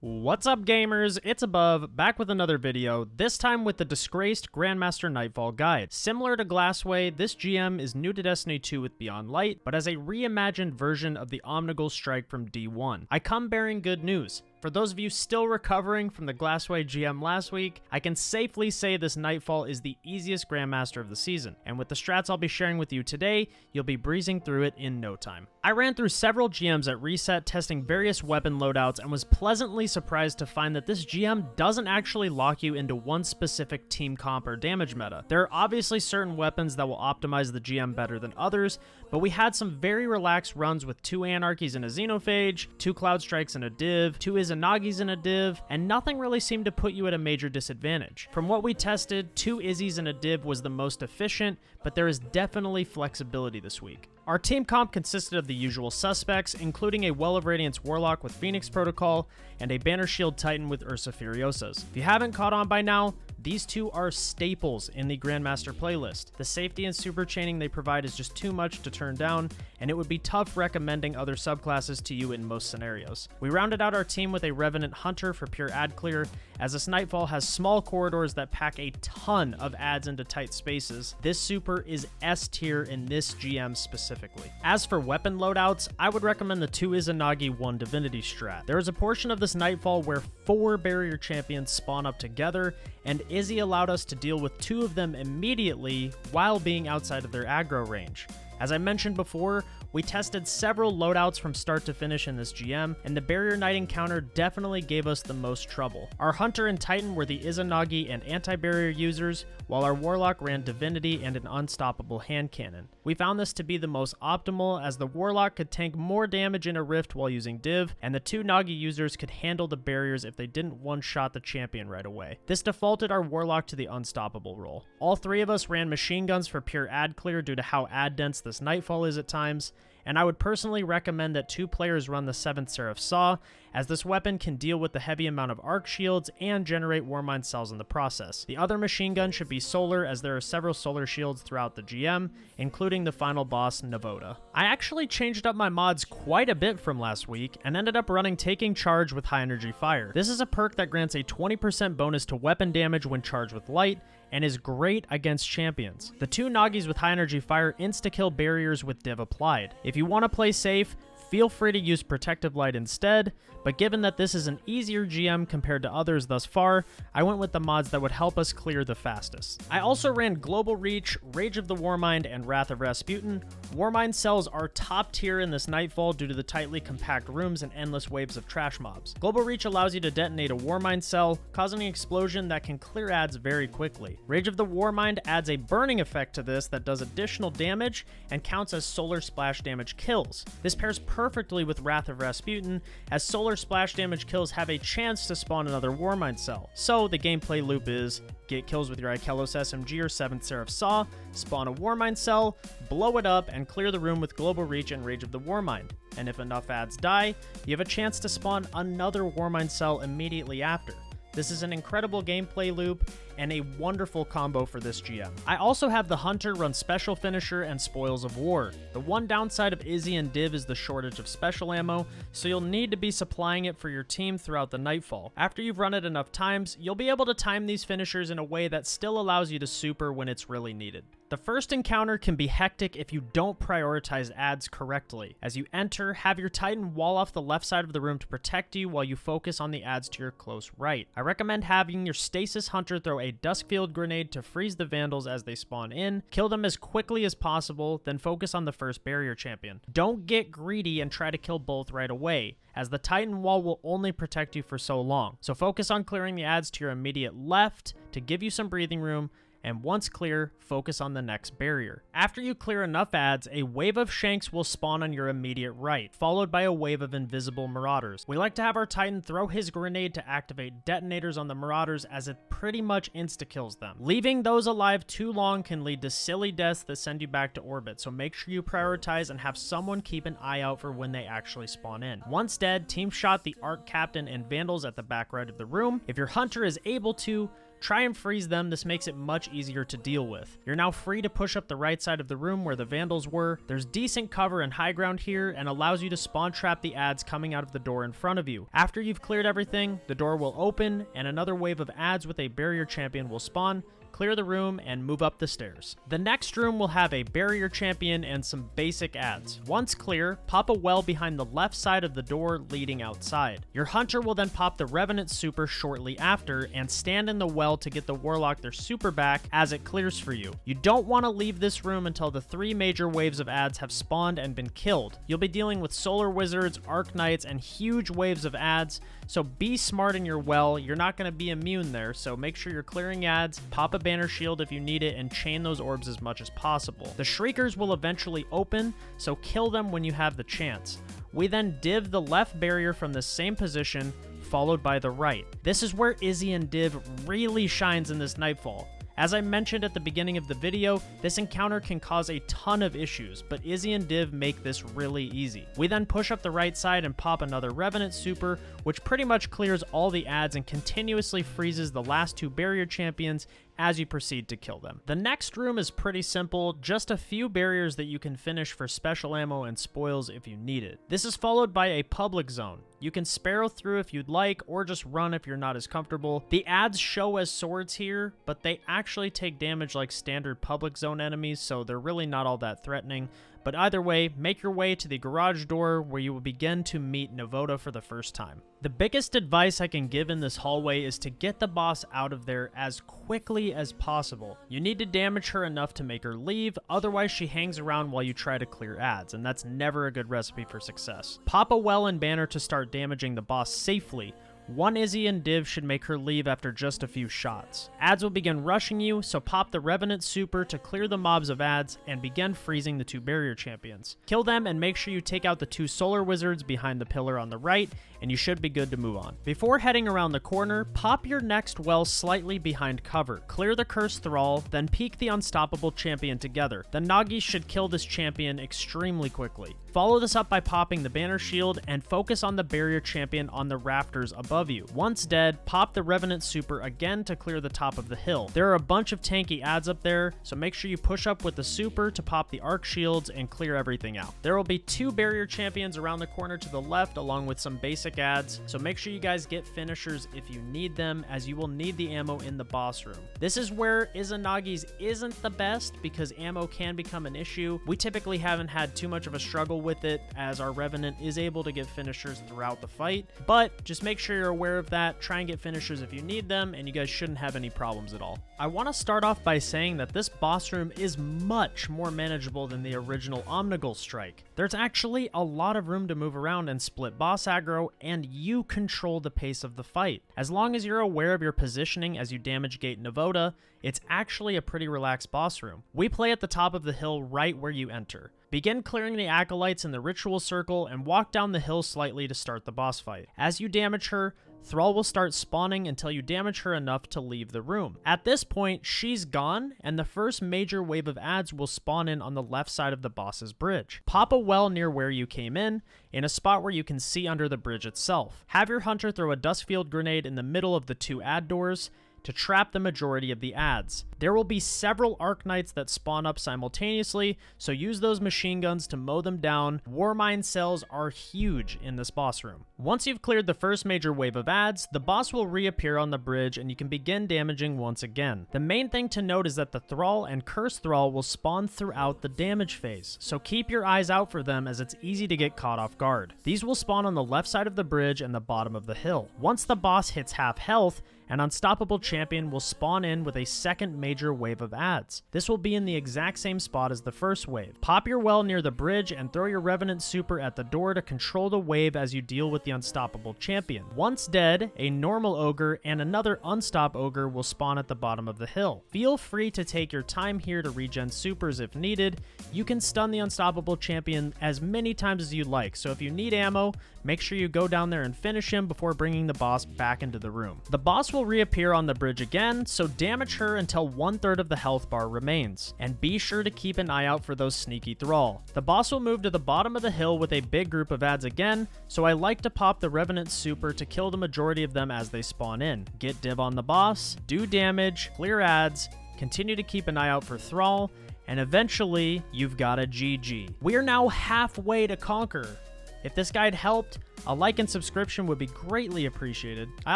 What's up, gamers? It's Above, back with another video, this time with the Disgraced Grandmaster Nightfall guide. Similar to Glassway, this GM is new to Destiny 2 with Beyond Light, but as a reimagined version of the Omnigul Strike from D1. I come bearing good news. For those of you still recovering from the Glassway GM last week, I can safely say this Nightfall is the easiest Grandmaster of the season, and with the strats I'll be sharing with you today, you'll be breezing through it in no time. I ran through several GMs at reset testing various weapon loadouts and was pleasantly surprised to find that this GM doesn't actually lock you into one specific team comp or damage meta. There are obviously certain weapons that will optimize the GM better than others, but we had some very relaxed runs with 2 Anarchies and a Xenophage, 2 Cloud Strikes and a Div, 2 Izanagi's in a Div, and nothing really seemed to put you at a major disadvantage. From what we tested, 2 Izzies and a Div was the most efficient, but there is definitely flexibility this week. Our team comp consisted of the usual suspects, including a Well of Radiance Warlock with Phoenix Protocol, and a Banner Shield Titan with Ursa Furiosas. If you haven't caught on by now, these two are staples in the Grandmaster playlist. The safety and super chaining they provide is just too much to turn down, and it would be tough recommending other subclasses to you in most scenarios. We rounded out our team with a Revenant Hunter for pure ad clear, as this Nightfall has small corridors that pack a ton of ads into tight spaces. This super is S tier in this GM specifically. As for weapon loadouts, I would recommend the 2 Izanagi 1 Divinity strat. There is a portion of this Nightfall where 4 barrier champions spawn up together, and Izzy allowed us to deal with 2 of them immediately while being outside of their aggro range. As I mentioned before, we tested several loadouts from start to finish in this GM, and the Barrier Knight encounter definitely gave us the most trouble. Our Hunter and Titan were the Izanagi and anti-barrier users, while our Warlock ran Divinity and an unstoppable hand cannon. We found this to be the most optimal, as the Warlock could tank more damage in a Rift while using Div, and the 2 Nagi users could handle the barriers if they didn't one-shot the champion right away. This defaulted our Warlock to the unstoppable role. All 3 of us ran machine guns for pure ad clear due to how ad dense this Nightfall is at times, and I would personally recommend that 2 players run the 7th Seraph Saw, as this weapon can deal with the heavy amount of arc shields and generate Warmind cells in the process. The other machine gun should be solar, as there are several solar shields throughout the GM, including the final boss, Navota. I actually changed up my mods quite a bit from last week, and ended up running Taking Charge with High Energy Fire. This is a perk that grants a 20% bonus to weapon damage when charged with light, and is great against champions. The 2 Nagis with High Energy Fire insta-kill barriers with Div applied. If you want to play safe, feel free to use Protective Light instead, but given that this is an easier GM compared to others thus far, I went with the mods that would help us clear the fastest. I also ran Global Reach, Rage of the Warmind, and Wrath of Rasputin. Warmind cells are top tier in this Nightfall due to the tightly compact rooms and endless waves of trash mobs. Global Reach allows you to detonate a Warmind cell, causing an explosion that can clear ads very quickly. Rage of the Warmind adds a burning effect to this that does additional damage and counts as solar splash damage kills. This pairs perfectly with Wrath of Rasputin, as solar splash damage kills have a chance to spawn another Warmind cell. So the gameplay loop is get kills with your Ikelos SMG or 7th Seraph Saw, spawn a Warmind cell, blow it up, and clear the room with Global Reach and Rage of the Warmind. And if enough ads die, you have a chance to spawn another Warmind cell immediately after. This is an incredible gameplay loop and a wonderful combo for this GM. I also have the Hunter run Special Finisher and Spoils of War. The one downside of Izzy and Div is the shortage of special ammo, so you'll need to be supplying it for your team throughout the Nightfall. After you've run it enough times, you'll be able to time these finishers in a way that still allows you to super when it's really needed. The first encounter can be hectic if you don't prioritize ads correctly. As you enter, have your Titan wall off the left side of the room to protect you while you focus on the ads to your close right. I recommend having your Stasis Hunter throw a Duskfield grenade to freeze the Vandals as they spawn in, kill them as quickly as possible, then focus on the first barrier champion. Don't get greedy and try to kill both right away, as the Titan wall will only protect you for so long. So focus on clearing the ads to your immediate left to give you some breathing room, and once clear, focus on the next barrier. After you clear enough ads, a wave of Shanks will spawn on your immediate right, followed by a wave of invisible Marauders. We like to have our Titan throw his grenade to activate detonators on the Marauders, as it pretty much insta-kills them. Leaving those alive too long can lead to silly deaths that send you back to orbit, so make sure you prioritize and have someone keep an eye out for when they actually spawn in. Once dead, team shot the Arc Captain and Vandals at the back right of the room. If your Hunter is able to, Try and freeze them, this makes it much easier to deal with. You're now free to push up the right side of the room where the vandals were. There's decent cover and high ground here and allows you to spawn trap the adds coming out of the door in front of you. After you've cleared everything, the door will open and another wave of adds with a barrier champion will spawn. Clear the room and move up the stairs. The next room will have a barrier champion and some basic adds. Once clear, pop a well behind the left side of the door leading outside. Your hunter will then pop the Revenant super shortly after and stand in the well to get the warlock their super back as it clears for you. You don't want to leave this room until the 3 major waves of adds have spawned and been killed. You'll be dealing with solar wizards, arc knights, and huge waves of adds, so be smart in your well. You're not going to be immune there, so make sure you're clearing adds, pop a banner shield if you need it, and chain those orbs as much as possible. The Shriekers will eventually open, so kill them when you have the chance. We then div the left barrier from the same position, followed by the right. This is where Izzy and Div really shines in this Nightfall. As I mentioned at the beginning of the video, this encounter can cause a ton of issues, but Izzy and Div make this really easy. We then push up the right side and pop another Revenant super, which pretty much clears all the adds and continuously freezes the last 2 barrier champions as you proceed to kill them. The next room is pretty simple, just a few barriers that you can finish for special ammo and spoils if you need it. This is followed by a public zone. You can sparrow through if you'd like, or just run if you're not as comfortable. The adds show as swords here, but they actually take damage like standard public zone enemies, so they're really not all that threatening. But either way, make your way to the garage door where you will begin to meet Navota for the first time. The biggest advice I can give in this hallway is to get the boss out of there as quickly as possible. You need to damage her enough to make her leave, otherwise she hangs around while you try to clear adds, and that's never a good recipe for success. Pop a well and banner to start damaging the boss safely. One Izzy and Div should make her leave after just a few shots. Adds will begin rushing you, so pop the Revenant super to clear the mobs of adds and begin freezing the 2 barrier champions. Kill them and make sure you take out the 2 solar wizards behind the pillar on the right, and you should be good to move on. Before heading around the corner, pop your next well slightly behind cover. Clear the Cursed Thrall, then peek the Unstoppable champion together. The Nagis should kill this champion extremely quickly. Follow this up by popping the banner shield and focus on the barrier champion on the rafters above you. Once dead, pop the Revenant super again to clear the top of the hill. There are a bunch of tanky adds up there, so make sure you push up with the super to pop the arc shields and clear everything out. There will be 2 barrier champions around the corner to the left along with some basic adds, so make sure you guys get finishers if you need them, as you will need the ammo in the boss room. This is where Izanagi's isn't the best because ammo can become an issue. We typically haven't had too much of a struggle with it, as our Revenant is able to get finishers throughout the fight, but just make sure you're aware of that. Try and get finishers if you need them, and you guys shouldn't have any problems at all. I want to start off by saying that this boss room is much more manageable than the original Omnigul strike. There's actually a lot of room to move around and split boss aggro, and you control the pace of the fight. As long as you're aware of your positioning as you damage gate Navota, it's actually a pretty relaxed boss room. We play at the top of the hill right where you enter. Begin clearing the acolytes in the ritual circle and walk down the hill slightly to start the boss fight. As you damage her, Thrall will start spawning until you damage her enough to leave the room. At this point, she's gone, and the first major wave of adds will spawn in on the left side of the boss's bridge. Pop a well near where you came in a spot where you can see under the bridge itself. Have your hunter throw a Duskfield grenade in the middle of the 2 add doors to trap the majority of the adds. There will be several Arc Knights that spawn up simultaneously, so use those machine guns to mow them down. Warmind cells are huge in this boss room. Once you've cleared the first major wave of adds, the boss will reappear on the bridge and you can begin damaging once again. The main thing to note is that the Thrall and Cursed Thrall will spawn throughout the damage phase, so keep your eyes out for them as it's easy to get caught off guard. These will spawn on the left side of the bridge and the bottom of the hill. Once the boss hits half health, an unstoppable champion will spawn in with a second major wave of adds. This will be in the exact same spot as the first wave. Pop your well near the bridge and throw your Revenant super at the door to control the wave as you deal with the unstoppable champion. Once dead, a normal ogre and another unstop ogre will spawn at the bottom of the hill. Feel free to take your time here to regen supers if needed. You can stun the unstoppable champion as many times as you like, so if you need ammo, make sure you go down there and finish him before bringing the boss back into the room. The boss will reappear on the bridge again, so damage her until 1/3 of the health bar remains. And be sure to keep an eye out for those sneaky thrall. The boss will move to the bottom of the hill with a big group of ads again, so I like to pop the Revenant super to kill the majority of them as they spawn in. Get div on the boss, do damage, clear ads, continue to keep an eye out for thrall, and eventually you've got a GG. We are now halfway to Conquer. If this guide helped, a like and subscription would be greatly appreciated. I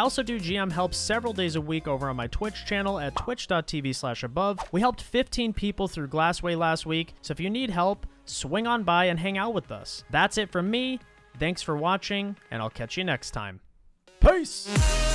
also do GM help several days a week over on my Twitch channel at twitch.tv/above. We helped 15 people through Glassway last week, so if you need help, swing on by and hang out with us. That's it from me. Thanks for watching, and I'll catch you next time. Peace!